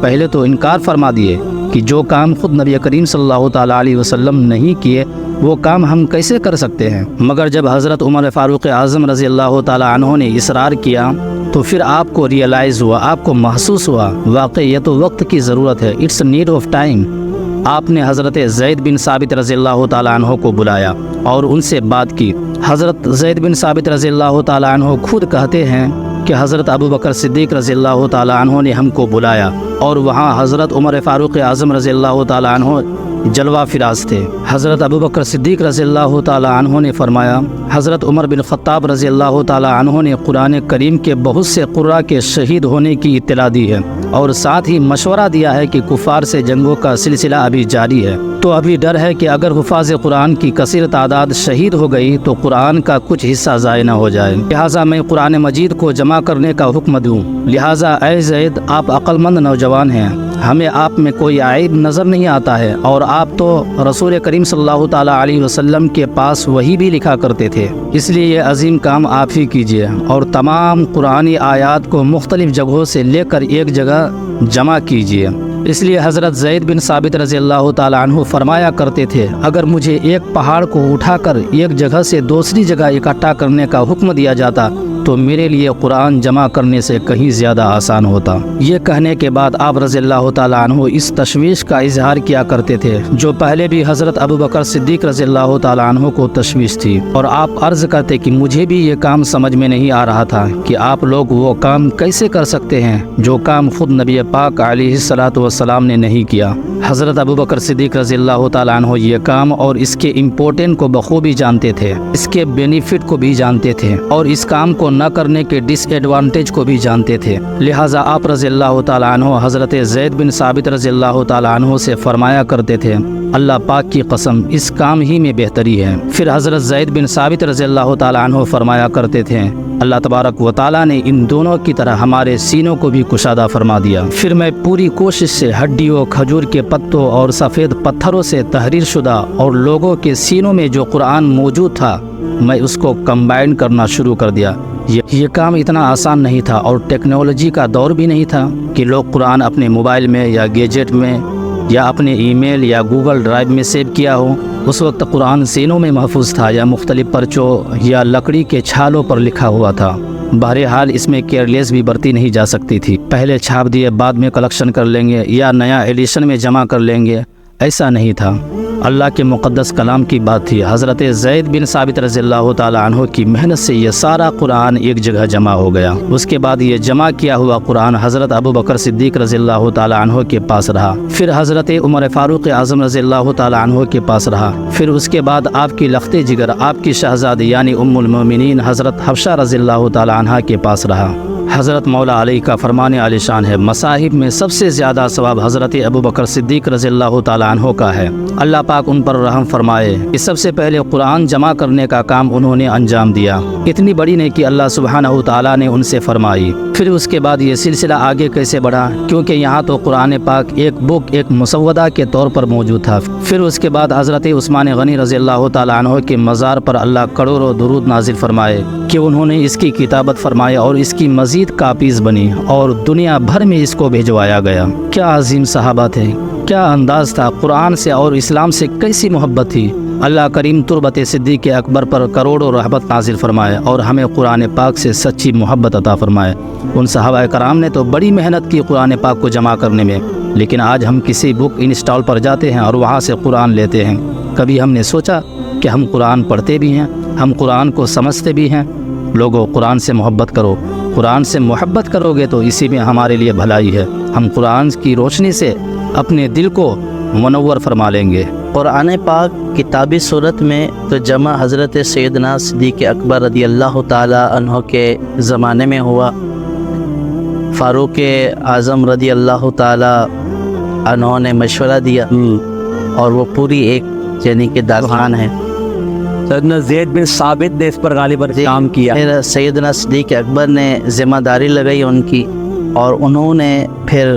پہلے تو انکار فرما دیے کہ جو کام خود نبی کریم صلی اللہ تعالیٰ علیہ وسلم نہیں کیے وہ کام ہم کیسے کر سکتے ہیں۔ مگر جب حضرت عمر فاروق اعظم رضی اللہ تعالیٰ عنہ نے اصرار کیا تو پھر آپ کو ریئلائز ہوا، آپ کو محسوس ہوا واقعی یہ تو وقت کی ضرورت ہے، اٹس نیڈ آف ٹائم۔ آپ نے حضرت زید بن ثابت رضی اللہ تعالیٰ عنہ کو بلایا اور ان سے بات کی۔ حضرت زید بن ثابت رضی اللہ تعالیٰ عنہ خود کہتے ہیں کہ حضرت ابو بکر صدیق رضی اللہ تعالیٰ عنہ نے ہم کو بلایا اور وہاں حضرت عمر فاروق اعظم رضی اللہ تعالیٰ عنہ جلوہ فراز تھے۔ حضرت ابو بکر صدیق رضی اللہ تعالیٰ عنہ نے فرمایا، حضرت عمر بن خطاب رضی اللہ تعالیٰ عنہ نے قرآن کریم کے بہت سے قراء کے شہید ہونے کی اطلاع دی ہے اور ساتھ ہی مشورہ دیا ہے کہ کفار سے جنگوں کا سلسلہ ابھی جاری ہے، تو ابھی ڈر ہے کہ اگر حفاظ قرآن کی کثیر تعداد شہید ہو گئی تو قرآن کا کچھ حصہ ضائع نہ ہو جائے، لہٰذا میں قرآن مجید کو جمع کرنے کا حکم دوں۔ لہٰذا اے زید، آپ عقل مند نوجوان ہیں، ہمیں آپ میں کوئی عیب نظر نہیں آتا ہے، اور آپ تو رسول کریم صلی اللہ تعالیٰ علیہ وسلم کے پاس وہی بھی لکھا کرتے تھے، اس لیے یہ عظیم کام آپ ہی کیجیے اور تمام قرآنی آیات کو مختلف جگہوں سے لے کر ایک جگہ جمع کیجیے۔ اس لیے حضرت زید بن ثابت رضی اللہ تعالیٰ عنہ فرمایا کرتے تھے، اگر مجھے ایک پہاڑ کو اٹھا کر ایک جگہ سے دوسری جگہ اکٹھا کرنے کا حکم دیا جاتا تو میرے لیے قرآن جمع کرنے سے کہیں زیادہ آسان ہوتا۔ یہ کہنے کے بعد آپ رضی اللہ تعالیٰ عنہ اس تشویش کا اظہار کیا کرتے تھے جو پہلے بھی حضرت ابو بکر صدیق رضی اللہ تعالیٰ عنہ کو تشویش تھی، اور آپ عرض کرتے کہ مجھے بھی یہ کام سمجھ میں نہیں آ رہا تھا کہ آپ لوگ وہ کام کیسے کر سکتے ہیں جو کام خود نبی پاک علیہ الصلاۃ والسلام نے نہیں کیا۔ حضرت ابو بکر صدیق رضی اللہ تعالیٰ عنہ یہ کام اور اس کے امپورٹنٹ کو بخوبی جانتے تھے، اس کے بینیفٹ کو بھی جانتے تھے اور اس کام کو نہ کرنے کے ڈس ایڈوانٹیج کو بھی جانتے تھے، لہٰذا آپ رضی اللہ تعالیٰ عنہ حضرت زید بن ثابت رضی اللہ تعالیٰ عنہ سے فرمایا کرتے تھے، اللہ پاک کی قسم اس کام ہی میں بہتری ہے۔ پھر حضرت زید بن ثابت رضی اللہ تعالیٰ عنہ فرمایا کرتے تھے، اللہ تبارک و تعالیٰ نے ان دونوں کی طرح ہمارے سینوں کو بھی کشادہ فرما دیا۔ پھر میں پوری کوشش سے ہڈیوں، کھجور کے پتوں اور سفید پتھروں سے تحریر شدہ اور لوگوں کے سینوں میں جو قرآن موجود تھا میں اس کو کمبائن کرنا شروع کر دیا۔ یہ کام اتنا آسان نہیں تھا اور ٹیکنالوجی کا دور بھی نہیں تھا کہ لوگ قرآن اپنے موبائل میں یا گیجٹ میں یا اپنے ای میل یا گوگل ڈرائیو میں سیو کیا ہو۔ اس وقت قرآن سینوں میں محفوظ تھا یا مختلف پرچوں یا لکڑی کے چھالوں پر لکھا ہوا تھا۔ بہرحال اس میں کیئرلیس بھی برتی نہیں جا سکتی تھی، پہلے چھاپ دیے بعد میں کلیکشن کر لیں گے یا نیا ایڈیشن میں جمع کر لیں گے، ایسا نہیں تھا۔ اللہ کے مقدس کلام کی بات تھی۔ حضرت زید بن ثابت رضی اللہ تعالیٰ عنہ کی محنت سے یہ سارا قرآن ایک جگہ جمع ہو گیا۔ اس کے بعد یہ جمع کیا ہوا قرآن حضرت ابو بکر صدیق رضی اللہ تعالیٰ عنہ کے پاس رہا، پھر حضرت عمر فاروق اعظم رضی اللہ تعالیٰ عنہ کے پاس رہا، پھر اس کے بعد آپ کی لخت جگر، آپ کی شہزادی یعنی ام المومنین حضرت حفصہ رضی اللہ تعالیٰ عنہ کے پاس رہا۔ حضرت مولا علی کا فرمان عالی شان ہے، مصاحب میں سب سے زیادہ ثواب حضرت ابو بکر صدیق رضی اللہ تعالیٰ عنہ کا ہے، اللہ پاک ان پر رحم فرمائے کہ سب سے پہلے قرآن جمع کرنے کا کام انہوں نے انجام دیا، اتنی بڑی نے کہ اللہ سبحانہ تعالیٰ نے ان سے فرمائی۔ پھر اس کے بعد یہ سلسلہ آگے کیسے بڑھا، کیونکہ یہاں تو قرآن پاک ایک بک، ایک مسودہ کے طور پر موجود تھا۔ پھر اس کے بعد حضرت عثمان غنی رضی اللہ تعالیٰ عنہ کے مزار پر اللہ کروڑوں درود نازل فرمائے کہ انہوں نے اس کی کتابت فرمائی اور اس کی مزید کاپیز بنی اور دنیا بھر میں اس کو بھیجوایا گیا۔ کیا عظیم صحابہ تھے، کیا انداز تھا، قرآن سے اور اسلام سے کیسی محبت تھی۔ اللہ کریم تربت صدیق اکبر پر کروڑوں رحمت نازل فرمائے اور ہمیں قرآن پاک سے سچی محبت عطا فرمائے۔ ان صحابہ کرام نے تو بڑی محنت کی قرآن پاک کو جمع کرنے میں، لیکن آج ہم کسی بک انسٹال پر جاتے ہیں اور وہاں سے قرآن لیتے ہیں۔ کبھی ہم نے سوچا کہ ہم قرآن پڑھتے بھی ہیں، ہم قرآن کو سمجھتے بھی ہیں؟ لوگوں، قرآن سے محبت کرو، قرآن سے محبت کرو گے تو اسی میں ہمارے لیے بھلائی ہے۔ ہم قرآن کی روشنی سے اپنے دل کو منور فرما لیں گے۔ قرآن پاک کتابی صورت میں تو جمع حضرت سیدنا صدیق اکبر رضی اللہ تعالیٰ عنہ کے زمانے میں ہوا، فاروق اعظم رضی اللہ تعالیٰ عنہ نے مشورہ دیا اور وہ پوری ایک یعنی کہ داستان ہے۔ سیدنا زید بن ثابت نے اس پر غالباً کام کیا، پھر سیدنا صدیق اکبر نے ذمہ داری لگائی ان کی، اور انہوں نے پھر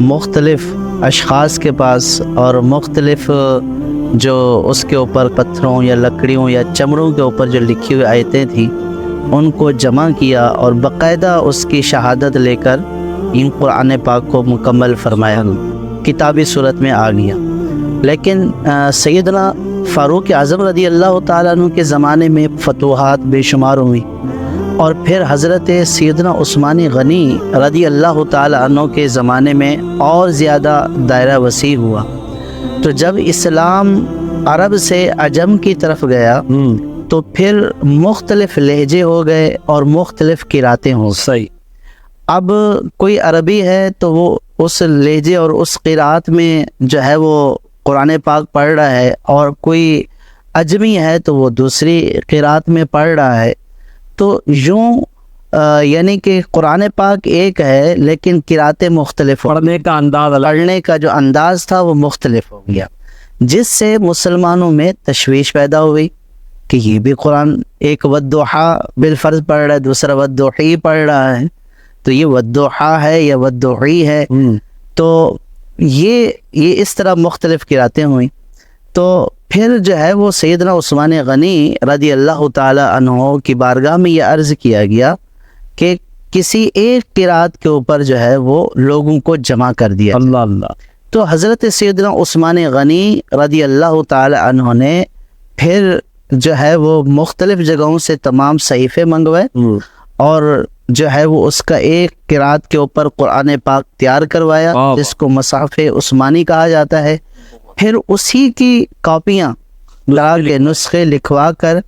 مختلف اشخاص کے پاس اور مختلف جو اس کے اوپر پتھروں یا لکڑیوں یا چمڑوں کے اوپر جو لکھی ہوئی آیتیں تھیں ان کو جمع کیا اور باقاعدہ اس کی شہادت لے کر ان قرآن پاک کو مکمل فرمایا، کتابی صورت میں آ گیا۔ لیکن سیدنا فاروق اعظم رضی اللہ تعالیٰ عنہ کے زمانے میں فتوحات بے شمار ہوئی، اور پھر حضرت سیدنا عثمان غنی رضی اللہ تعالیٰ عنہ کے زمانے میں اور زیادہ دائرہ وسیع ہوا۔ تو جب اسلام عرب سے عجم کی طرف گیا تو پھر مختلف لہجے ہو گئے اور مختلف قراتیں ہو گئی۔ صحیح۔ اب کوئی عربی ہے تو وہ اس لہجے اور اس قرات میں جو ہے وہ قرآن پاک پڑھ رہا ہے، اور کوئی اجمی ہے تو وہ دوسری قرات میں پڑھ رہا ہے۔ تو یوں یعنی کہ قرآن پاک ایک ہے لیکن قراتیں مختلف ہو، پڑھنے کا انداز الگ۔ پڑھنے کا جو انداز تھا وہ مختلف ہو گیا، جس سے مسلمانوں میں تشویش پیدا ہوئی کہ یہ بھی قرآن ایک والضحیٰ بالفرض پڑھ رہا ہے، دوسرا والضحی پڑھ رہا ہے، تو یہ والضحیٰ ہے یا والضحی ہے۔ تو یہ اس طرح مختلف قراتیں ہوئیں۔ تو پھر جو ہے وہ سیدنا عثمان غنی رضی اللہ تعالی عنہ کی بارگاہ میں یہ عرض کیا گیا کہ کسی ایک قرات کے اوپر جو ہے وہ لوگوں کو جمع کر دیا۔ اللہ اللہ۔ تو حضرت سیدنا عثمان غنی رضی اللہ تعالی عنہ نے پھر جو ہے وہ مختلف جگہوں سے تمام صحیفے منگوائے، اور جو ہے وہ اس کا ایک قرات کے اوپر قرآن پاک تیار کروایا، جس کو مصحف عثمانی کہا جاتا ہے۔ پھر اسی کی کاپیاں لا کے نسخے لکھوا کر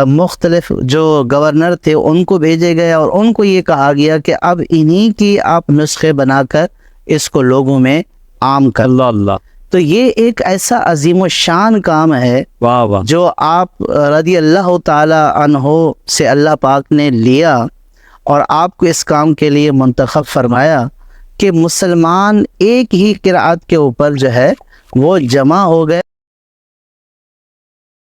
مختلف جو گورنر تھے ان کو بھیجے گئے، اور ان کو یہ کہا گیا کہ اب انہی کی آپ نسخے بنا کر اس کو لوگوں میں عام کر۔ اللہ اللہ۔ تو یہ ایک ایسا عظیم الشان کام ہے واہ واہ۔ جو آپ رضی اللہ تعالی عنہ سے اللہ پاک نے لیا، اور آپ کو اس کام کے لیے منتخب فرمایا کہ مسلمان ایک ہی قرات کے اوپر جو ہے وہ جمع ہو گئے۔